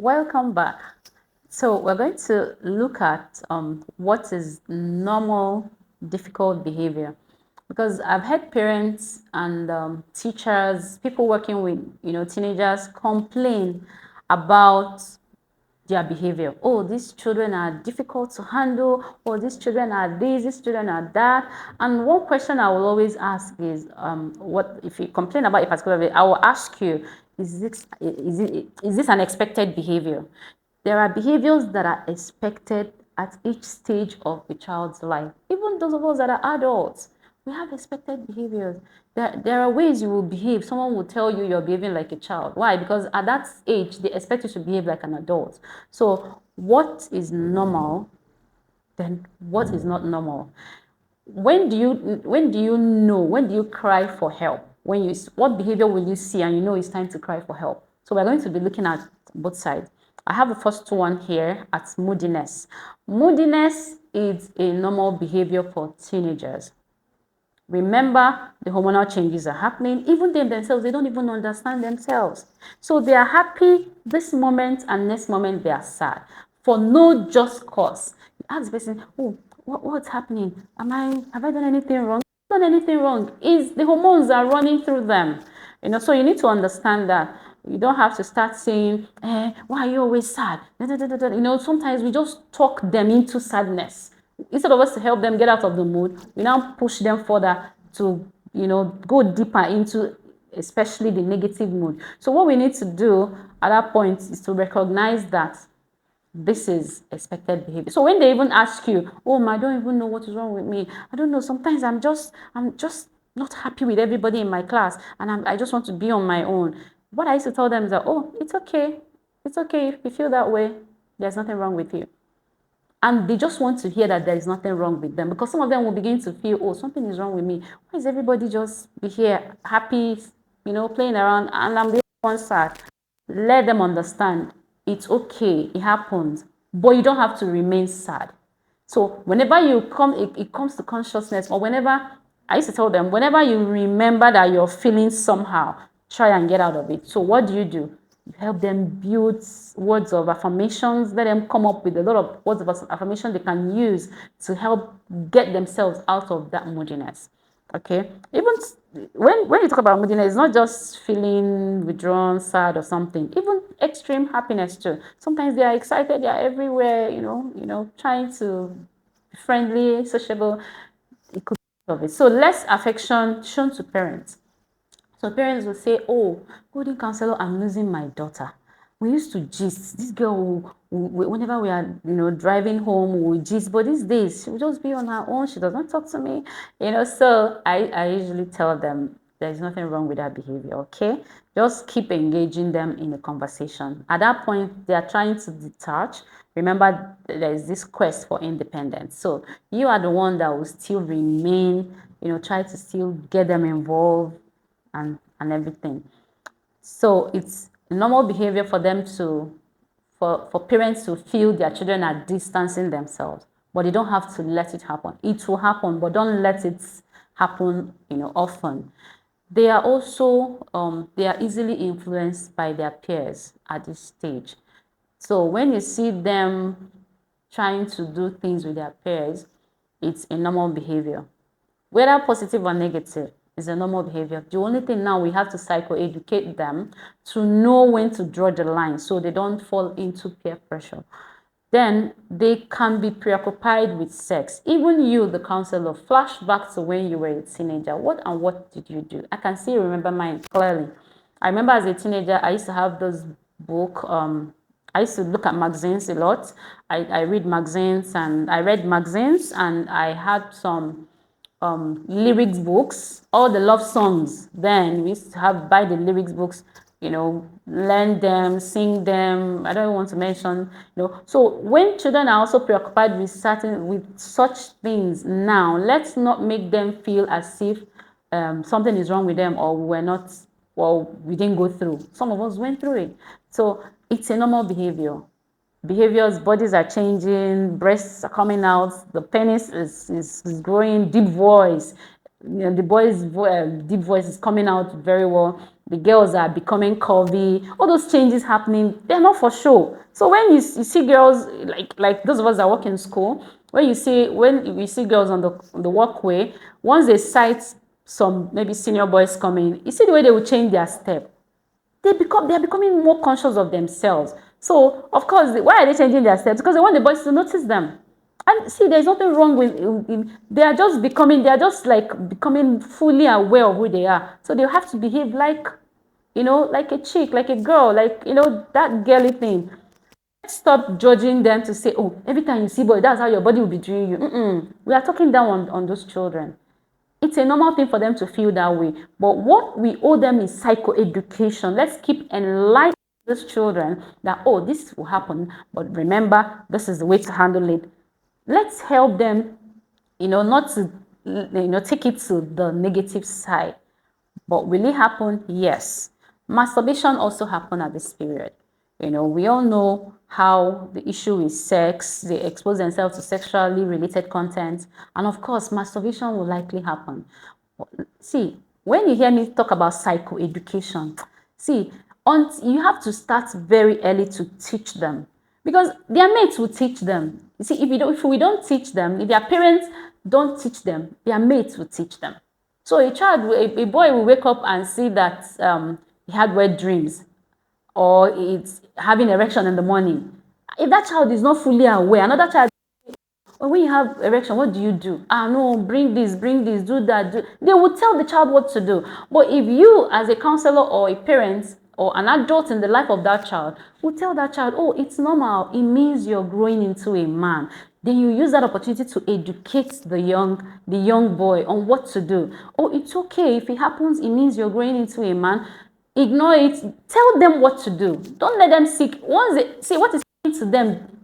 Welcome back. So we're going to look at what is normal difficult behavior, because I've had parents and teachers, people working with teenagers complain about their behavior. Oh, these children are difficult to handle, or these children are this, these children are that. And one question I will always ask is, what if you complain about a particular behavior, I will ask you, is this an expected behavior? There are behaviors that are expected at each stage of a child's life. Even those of us that are adults, we have expected behaviors. There are ways you will behave. Someone will tell you you're behaving like a child. Why? Because at that age, they expect you to behave like an adult. So what is normal, then what is not normal? When do you know, when do you cry for help? What behavior will you see and you know it's time to cry for help? So we're going to be looking at both sides. I have the first one here at moodiness. Moodiness is a normal behavior for teenagers. Remember, the hormonal changes are happening. Even they themselves, they don't even understand themselves. So they are happy this moment, and next moment they are sad for no just cause. You ask the person, oh, what's happening? Have I done anything wrong? Done anything wrong? Is the hormones are running through them. So you need to understand that. You don't have to start saying, why are you always sad? Sometimes we just talk them into sadness. Instead of us to help them get out of the mood, we now push them further to, go deeper into especially the negative mood. So what we need to do at that point is to recognize that this is expected behavior. So when they even ask you, oh, I don't even know what is wrong with me. I don't know. Sometimes I'm just not happy with everybody in my class, and I just want to be on my own. What I used to tell them is that, oh, it's okay. It's okay if you feel that way. There's nothing wrong with you. And they just want to hear that there is nothing wrong with them, because some of them will begin to feel, oh, something is wrong with me. Why is everybody just be here happy, playing around, and I'm the one sad? Let them understand it's okay, it happens, but you don't have to remain sad. So whenever it comes to consciousness, or whenever, I used to tell them, whenever you remember that you're feeling somehow, try and get out of it. So what do? You help them build words of affirmations. Let them come up with a lot of words of affirmation they can use to help get themselves out of that moodiness. Okay, even when you talk about moodiness, it's not just feeling withdrawn, sad, or something. Even extreme happiness too. Sometimes they are excited, they are everywhere, trying to be friendly, sociable. It could be of it. So less affection shown to parents. So parents will say, oh, golden counselor, I'm losing my daughter. We used to gist. This girl, whenever we are, driving home, we gist. But these days, she will just be on her own. She does not talk to me. So I usually tell them there's nothing wrong with that behavior, okay? Just keep engaging them in a conversation. At that point, they are trying to detach. Remember, there is this quest for independence. So you are the one that will still remain, try to still get them involved and everything. So it's normal behavior for them for parents to feel their children are distancing themselves, but they don't have to let it happen. It will happen, but don't let it happen, often. They are also they are easily influenced by their peers at this stage. So when you see them trying to do things with their peers, it's a normal behavior. Whether positive or negative, is a normal behavior. The only thing now, we have to psychoeducate them to know when to draw the line so they don't fall into peer pressure. Then they can be preoccupied with sex. Even you, the counselor, flash back to when you were a teenager. What did you do? I can still remember mine clearly. I remember as a teenager, I used to have this book. I used to look at magazines a lot. I read magazines, and I read magazines, and I had some lyrics books, all the love songs. Then we used to buy the lyrics books, learn them, sing them. I don't want to mention, So when children are also preoccupied with such things now, let's not make them feel as if something is wrong with them, or we didn't go through. Some of us went through it. So it's a normal behaviors, bodies are changing, breasts are coming out, the penis is growing, deep voice. the boys' deep voice is coming out very well. The girls are becoming curvy. All those changes happening, they're not for show. So when you see girls like those of us that work in school, when you see girls on the walkway, once they sight some maybe senior boys coming, you see the way they will change their step. They're becoming more conscious of themselves. So of course, why are they changing their steps? Because they want the boys to notice them. And see, there's nothing wrong with they are just like becoming fully aware of who they are. So they have to behave like, like a chick, like a girl, like, that girly thing. Let's stop judging them to say, oh, every time you see boy, that's how your body will be doing you. We are talking down on those children. It's a normal thing for them to feel that way. But what we owe them is psychoeducation. Let's keep enlightening these children that, oh, this will happen, but remember, this is the way to handle it. Let's help them, not to, take it to the negative side. But will it happen? Yes. Masturbation also happened at this period. We all know how the issue is sex. They expose themselves to sexually related content. And of course, masturbation will likely happen. See, when you hear me talk about psychoeducation, see, you have to start very early to teach them. Because their mates will teach them. You see, if we don't teach them, if their parents don't teach them, their mates will teach them. So a boy will wake up and see that he had wet dreams, or it's having erection in the morning. If that child is not fully aware, another child, when you have erection, what do you do? No, bring this, do that. They will tell the child what to do. But if you, as a counselor or a parent or an adult in the life of that child, will tell that child, oh, it's normal. It means you're growing into a man. Then you use that opportunity to educate the young boy on what to do. Oh, it's okay. If it happens, it means you're growing into a man. Ignore it. Tell them what to do. Don't let them seek. Once they see what is happening to them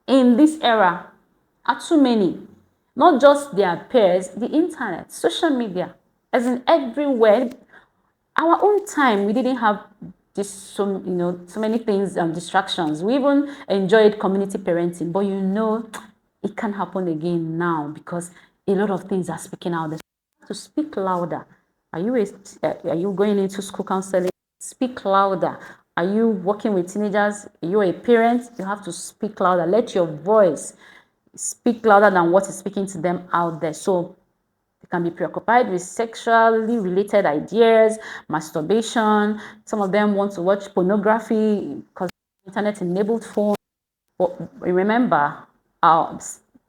in this era are too many. Not just their peers, the internet, social media, as in everywhere. Our own time, we didn't have so many things, distractions. We even enjoyed community parenting, but it can happen again now because a lot of things are speaking out there. To speak louder. Are you going into school counseling? Speak louder. Are you working with teenagers? Are you a parent? You have to speak louder. Let your voice speak louder than what is speaking to them out there. So they can be preoccupied with sexually related ideas, masturbation. Some of them want to watch pornography because internet-enabled phone. But remember,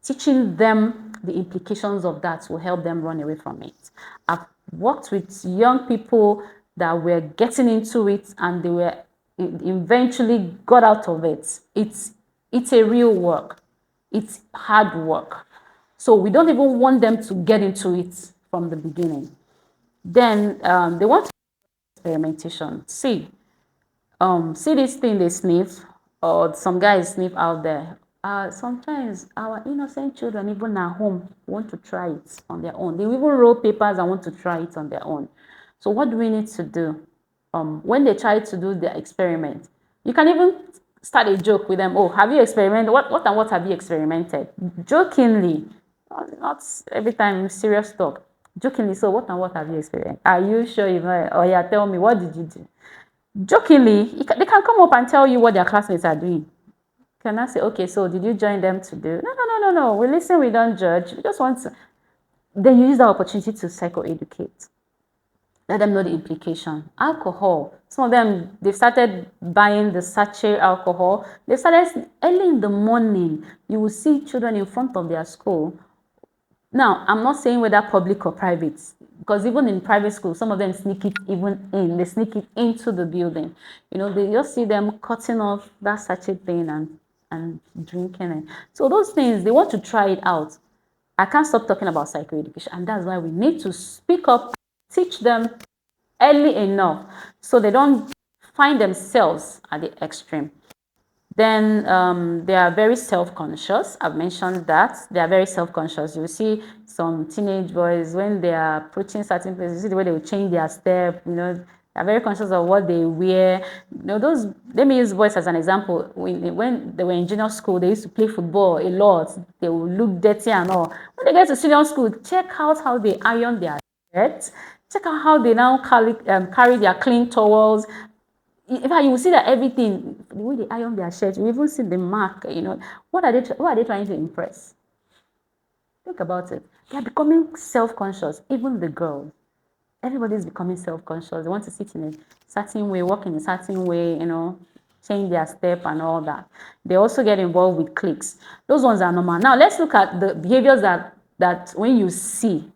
teaching them the implications of that will help them run away from it. I've worked with young people that were getting into it and they were eventually got out of it. It's a real work. It's hard work. So we don't even want them to get into it from the beginning. Then they want experimentation. See this thing they sniff, or some guys sniff out there. Sometimes our innocent children, even at home, want to try it on their own. They even roll papers and want to try it on their own. So what do we need to do? When they try to do their experiment, you can even start a joke with them. Oh, have you experimented? What have you experimented? Jokingly, not every time serious talk. Jokingly, so what have you experienced? Are you sure you know? Oh yeah, tell me, what did you do? Jokingly, they can come up and tell you what their classmates are doing. Can I say, okay, so did you join them to do? No. We listen, we don't judge. We just want to. Then you use that opportunity to psychoeducate. Let them know the implication. Alcohol. Some of them, they've started buying the sachet alcohol. They started early in the morning. You will see children in front of their school. Now, I'm not saying whether public or private, because even in private schools, some of them sneak it even in. They sneak it into the building. They just see them cutting off that sachet thing and drinking it. So those things, they want to try it out. I can't stop talking about psychoeducation, and that's why we need to speak up, teach them early enough so they don't find themselves at the extreme. Then they are very self-conscious. I've mentioned that. They are very self-conscious. You will see some teenage boys, when they are approaching certain places, you see the way they will change their step, they are very conscious of what they wear. Let me use boys as an example. When they were in junior school, they used to play football a lot. They will look dirty and all. When they get to senior school, check out how they iron their shirt. Check out how they now carry their clean towels. In fact, you will see that everything, the way they iron their shirts, you even see the mark, What are they trying to impress? Think about it. They are becoming self-conscious, even the girls. Everybody's becoming self-conscious. They want to sit in a certain way, walk in a certain way, change their step and all that. They also get involved with cliques. Those ones are normal. Now let's look at the behaviors that when you see,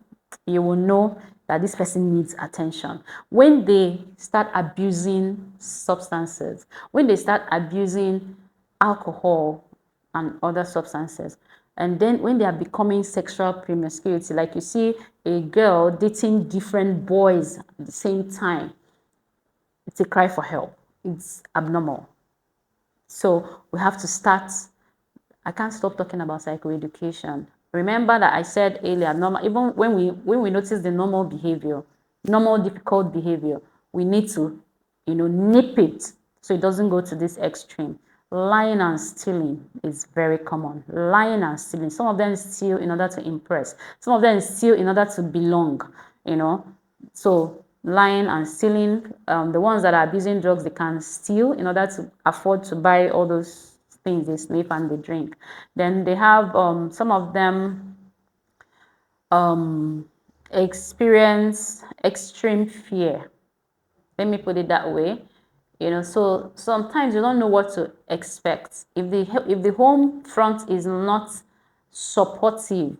you will know that this person needs attention. When they start abusing substances, when they start abusing alcohol and other substances, and then when they are becoming sexual promiscuity, like you see a girl dating different boys at the same time, it's a cry for help. It's abnormal. So we have to start. I can't stop talking about psychoeducation. Remember that I said earlier, normal, even when we notice the normal behavior, normal difficult behavior, we need to, nip it so it doesn't go to this extreme. Lying and stealing is very common. Lying and stealing. Some of them steal in order to impress. Some of them steal in order to belong, you know. So lying and stealing, the ones that are abusing drugs, they can steal in order to afford to buy all those things they sniff and they drink. Then they have some of them experience extreme fear. Let me put it that way. So sometimes you don't know what to expect. If the home front is not supportive,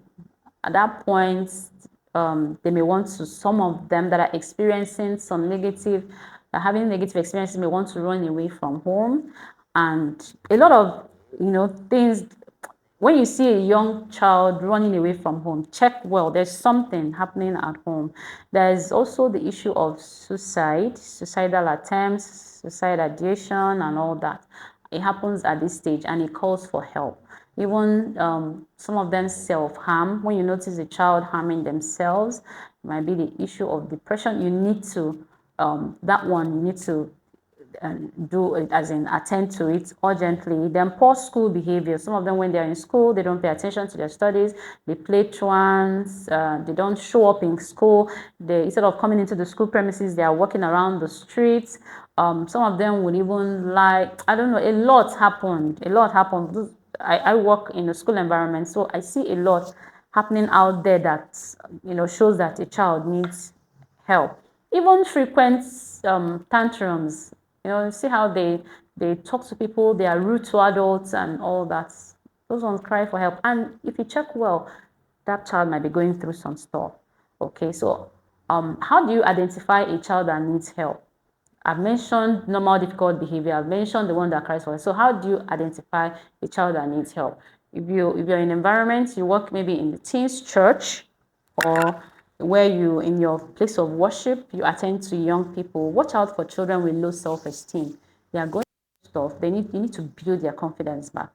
at that point, they may want to, some of them that are experiencing some negative, having negative experiences may want to run away from home. And a lot of, things, when you see a young child running away from home, check well, there's something happening at home. There's also the issue of suicidal attempts, suicide ideation, and all that. It happens at this stage and it calls for help. Even some of them self-harm. When you notice a child harming themselves, it might be the issue of depression. You need to, you need to do it, as in attend to it urgently. Then poor school behavior. Some of them, when they're in school, they don't pay attention to their studies. They play truants. They don't show up in school. They, instead of coming into the school premises, they are walking around the streets. Some of them would even lie. I don't know. A lot happened. A lot happened. I work in a school environment, so I see a lot happening out there that shows that a child needs help. Even frequent tantrums, see how they talk to people, they are rude to adults and all that. Those ones cry for help. And if you check well, that child might be going through some stuff. Okay, so how do you identify a child that needs help? I've mentioned normal difficult behavior. I've mentioned the one that cries for help. So how do you identify a child that needs help? If you're in an environment, you work maybe in the teens church, or where you, in your place of worship, you attend to young people, watch out for children with low self-esteem. They are going through stuff. You need to build their confidence back.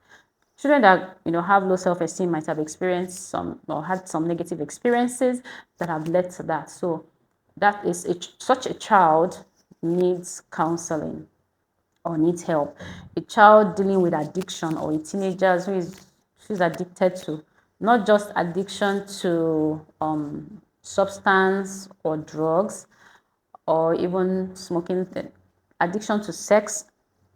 Children that have low self-esteem might have experienced some or had some negative experiences that have led to that. So that is such a child needs counseling or needs help. A child dealing with addiction, or a teenager who's addicted to, not just addiction to substance or drugs, or even smoking, addiction to sex,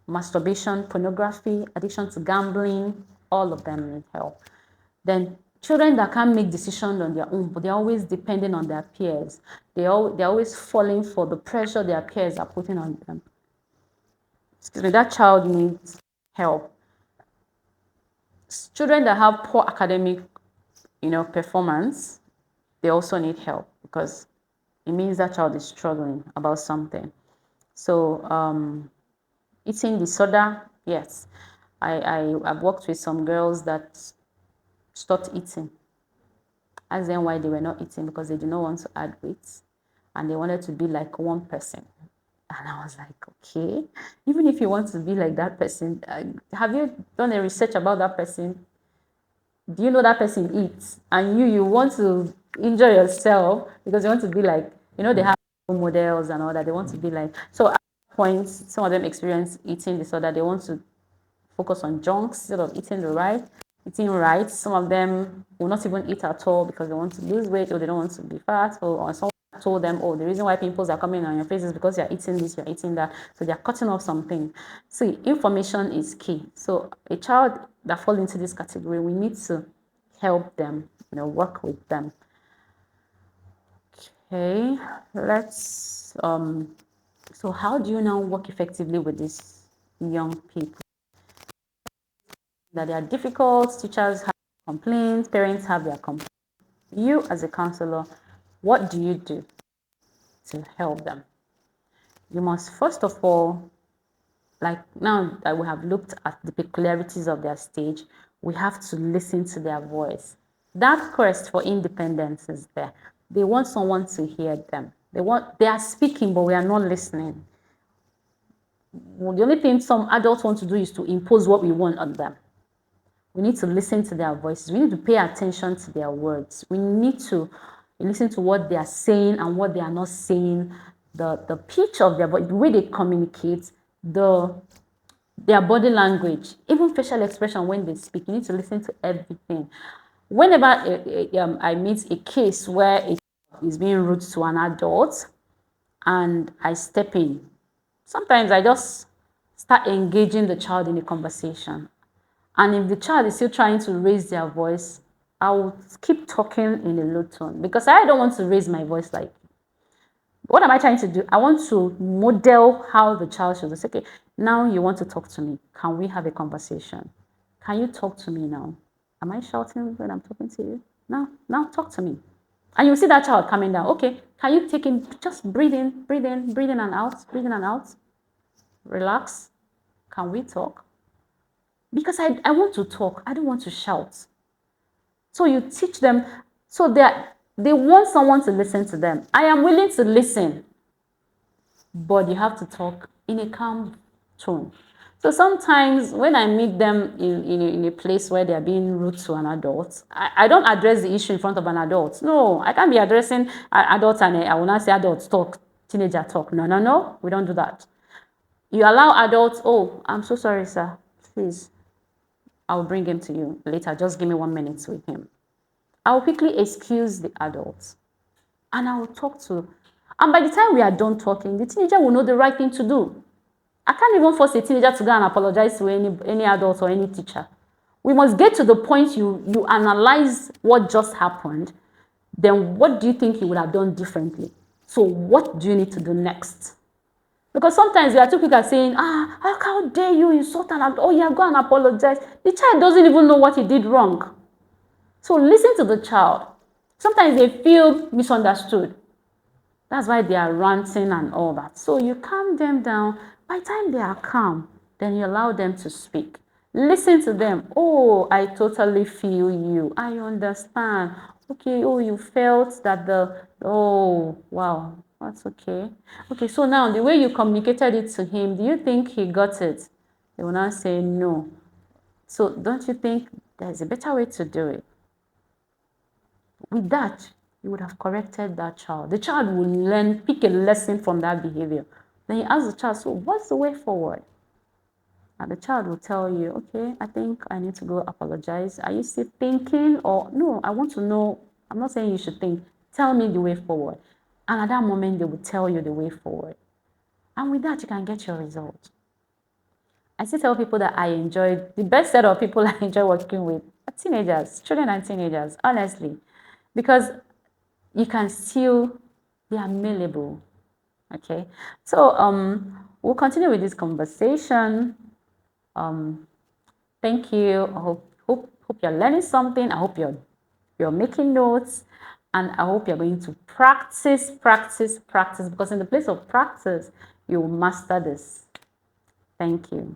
masturbation, pornography, addiction to gambling, all of them need help. Then children that can't make decisions on their own, but they're always depending on their peers. They're always falling for the pressure their peers are putting on them. Excuse me, that child needs help. Children that have poor academic, performance, they also need help, because it means that child is struggling about something. So eating disorder, yes. I've worked with some girls that stopped eating. Asked them why they were not eating, because they did not want to add weight and they wanted to be like one person. And I was like, okay, even if you want to be like that person, have you done a research about that person? Do you know that person eats? And you want to injure yourself because you want to be like, they have role models and all that. They want to be like, so at points, some of them experience eating disorder. They want to focus on junks instead of eating right. Some of them will not even eat at all because they want to lose weight, or they don't want to be fat, or some told them, oh, the reason why pimples are coming on your face is because you're eating this, you're eating that. So they're cutting off something. See, information is key. So a child that falls into this category, we need to help them, work with them. Okay, let's so how do you now work effectively with these young people? That they are difficult, teachers have complaints, parents have their complaints. You as a counselor, what do you do to help them? You must first of all, like now that we have looked at the peculiarities of their stage, we have to listen to their voice. That quest for independence is there. They want someone to hear them. They are speaking, but we are not listening. The only thing some adults want to do is to impose what we want on them. We need to listen to their voices. We need to pay attention to their words. We need to listen to what they are saying and what they are not saying, the pitch of their voice, the way they communicate, their body language, even facial expression when they speak. You need to listen to everything. Whenever I meet a case where a child is being rude to an adult and I step in, sometimes I just start engaging the child in a conversation. And if the child is still trying to raise their voice, I will keep talking in a low tone because I don't want to raise my voice like, what am I trying to do? I want to model how the child should say, okay, now you want to talk to me. Can we have a conversation? Can you talk to me now? Am I shouting when I'm talking to you? No, now talk to me. And you see that child coming down. Okay, can you take in, just breathe in, breathe in, breathe in and out, breathe in and out. Relax. Can we talk? Because I want to talk. I don't want to shout. So you teach them, so they want someone to listen to them. I am willing to listen, but you have to talk in a calm tone. So sometimes when I meet them in a place where they're being rude to an adult, I don't address the issue in front of an adult. No, I can't be addressing adults and I will not say adults talk, teenager talk. No, no, no, we don't do that. You allow adults, oh, I'm so sorry, sir. Please, I'll bring him to you later. Just give me 1 minute with him. I'll quickly excuse the adults and I will talk to. And by the time we are done talking, the teenager will know the right thing to do. I can't even force a teenager to go and apologize to any adult or any teacher. We must get to the point you analyze what just happened. Then what do you think you would have done differently? So what do you need to do next? Because sometimes we are too quick at saying, how dare you insult an adult? Oh yeah, go and apologize. The child doesn't even know what he did wrong. So listen to the child. Sometimes they feel misunderstood. That's why they are ranting and all that. So you calm them down. By the time they are calm, then you allow them to speak. Listen to them. Oh, I totally feel you. I understand. Okay, oh, you felt that oh, wow, that's okay. Okay, so now the way you communicated it to him, do you think he got it? They will not say no. So don't you think there's a better way to do it? With that, you would have corrected that child. The child will pick a lesson from that behavior. Then you ask the child, so what's the way forward? And the child will tell you, okay, I think I need to go apologize. Are you still thinking? Or no, I want to know. I'm not saying you should think. Tell me the way forward. And at that moment, they will tell you the way forward. And with that, you can get your result. I still tell people that the best set of people I enjoy working with are teenagers, children and teenagers, honestly. Because you can still be malleable. Okay, so we'll continue with this conversation. Thank you. I hope you're learning something. I hope you're making notes, and I hope you're going to practice, because in the place of practice, you will master this. Thank you.